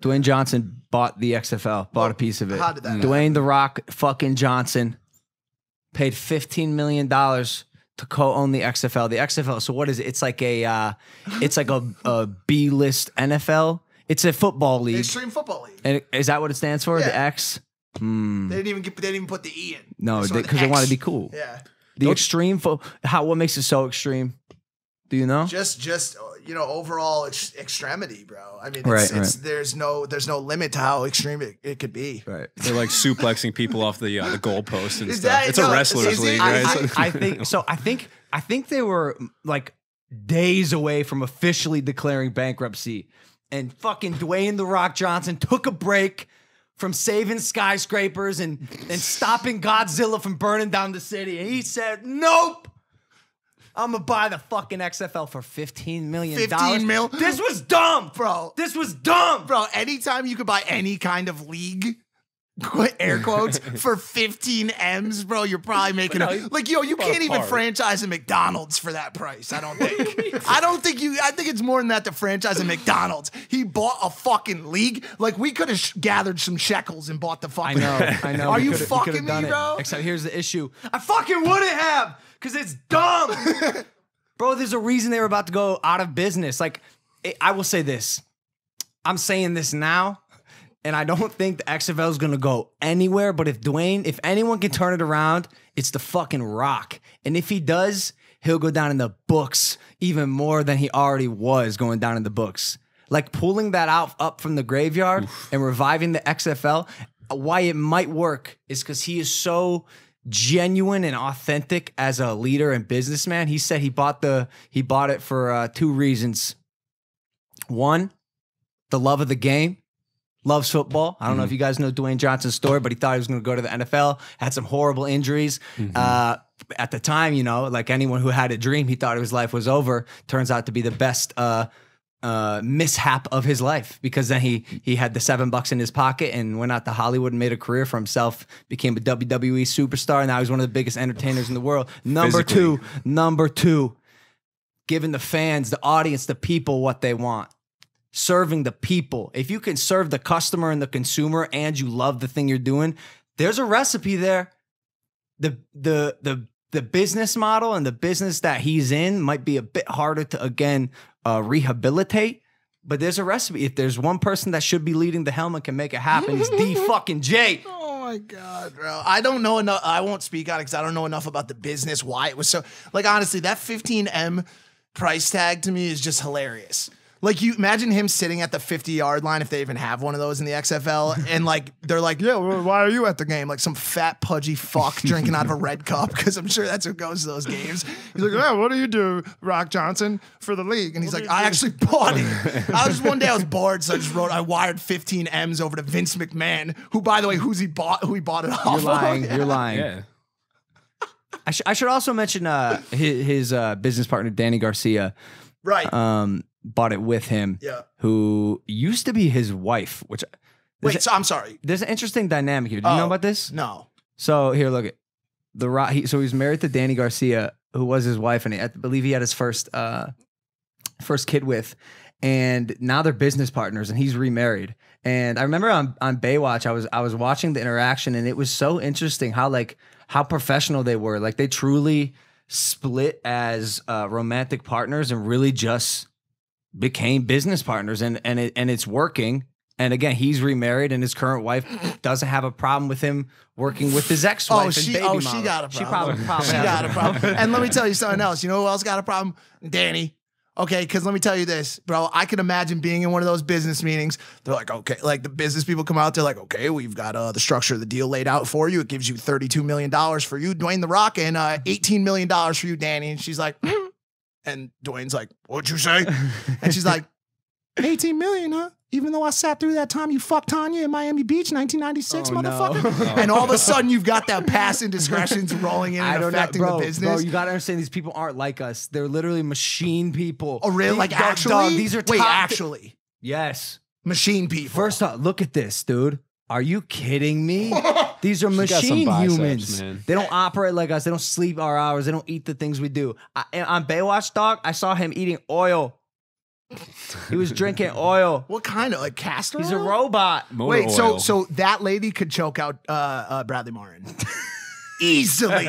Dwayne Johnson bought the XFL, bought a piece of it. How did that Dwayne the Rock fucking Johnson paid $15 million to co-own the XFL. The XFL. So what is it? It's like a B-list NFL. It's a football league. Extreme Football League. And is that what it stands for? Yeah. The X? They didn't even put the E in. No, because they wanted to be cool. Yeah. The extreme. What makes it so extreme? Do you know? Just overall extremity, bro. I mean, Right. there's no limit to how extreme it could be. Right. They're like suplexing people off the goalpost and Is stuff. that- It's a no, wrestler's is it- league, I- right? I think so. I think they were like days away from officially declaring bankruptcy, and fucking Dwayne the Rock Johnson took a break from saving skyscrapers and stopping Godzilla from burning down the city, and he said, "Nope, I'm gonna buy the fucking XFL for $15 million." 15 mil? This was dumb, Bro. This was dumb, Bro, anytime you could buy any kind of league, air quotes, for 15 M's, bro, you're probably making you can't even franchise a McDonald's for that price, I don't think. I think it's more than that to franchise a McDonald's. He bought a fucking league. Like, we could have gathered some shekels and bought the fucking I know. Are We you could've fucking me, done it. bro? Except here's the issue. I fucking wouldn't have, because it's dumb. Bro, there's a reason they were about to go out of business. Like, I will say this. I'm saying this now, and I don't think the XFL is going to go anywhere, but if anyone can turn it around, it's the fucking Rock. And if he does, he'll go down in the books even more than he already was going down in the books. Like, pulling that up from the graveyard and reviving the XFL, why it might work is because he is so genuine and authentic as a leader and businessman. He said he bought it for 2 reasons. One, the love of the game. Loves football. I don't know if you guys know Dwayne Johnson's story, but he thought he was going to go to the NFL. Had some horrible injuries. At the time, like anyone who had a dream, he thought his life was over. Turns out to be the best mishap of his life, because then he had the $7 in his pocket and went out to Hollywood and made a career for himself. Became a WWE superstar. Now he's one of the biggest entertainers in the world. Number two, giving the fans, the audience, the people what they want. Serving the people. If you can serve the customer and the consumer and you love the thing you're doing, there's a recipe there. The business model and the business that he's in might be a bit harder to, again, rehabilitate, but there's a recipe. If there's one person that should be leading the helm and can make it happen, it's D fucking J. Oh my God, bro. I don't know enough. I won't speak on it because I don't know enough about the business, why it was so, like, honestly, that 15M price tag to me is just hilarious. Like, you imagine him sitting at the 50-yard line, if they even have one of those in the XFL, and like they're like, "Yeah, well, why are you at the game?" Like some fat pudgy fuck drinking out of a red cup, because I'm sure that's what goes to those games. He's like, "Yeah, what do you do, Rock Johnson, for the league?" And he's like, "I actually bought it." One day I was bored, so I wired 15 M's over to Vince McMahon, who, by the way, who he bought it off. You're lying. of. You're lying. Yeah. I should also mention his business partner, Danny Garcia. Right. Bought it with him. Yeah. Who used to be his wife, which... Wait, so I'm sorry. There's an interesting dynamic here. Do you know about this? No. So here, look at the Rock. So he was married to Danny Garcia, who was his wife, and I believe he had his first kid with. And now they're business partners, and he's remarried. And I remember on Baywatch, I was watching the interaction, and it was so interesting how professional they were. Like, they truly split as romantic partners and really just became business partners, and it's working. And again, he's remarried, and his current wife doesn't have a problem with him working with his ex-wife. She got a problem. She probably got a problem. And let me tell you something else. You know who else got a problem? Danny. Okay, because let me tell you this, bro. I can imagine being in one of those business meetings. They're like, okay, like the business people come out. They're like, okay, we've got the structure of the deal laid out for you. It gives you $32 million for you, Dwayne The Rock, and $18 million for you, Danny. And she's like, and Dwayne's like, what'd you say? And she's like, 18 million, huh? Even though I sat through that time you fucked Tanya in Miami Beach, 1996, motherfucker. No. And all of a sudden you've got that pass indiscretions rolling in and affecting the business. Bro, you gotta understand, these people aren't like us. They're literally machine people. Oh, really? Like, actually? These are Wait, actually? Yes. Machine people. First off, look at this, dude. Are you kidding me? These are machine humans. Man. They don't operate like us. They don't sleep our hours. They don't eat the things we do. On Baywatch, dog, I saw him eating oil. He was drinking oil. What kind of like castor? He's a oil? robot. Motor Wait, oil. so that lady could choke out Bradley Martin easily.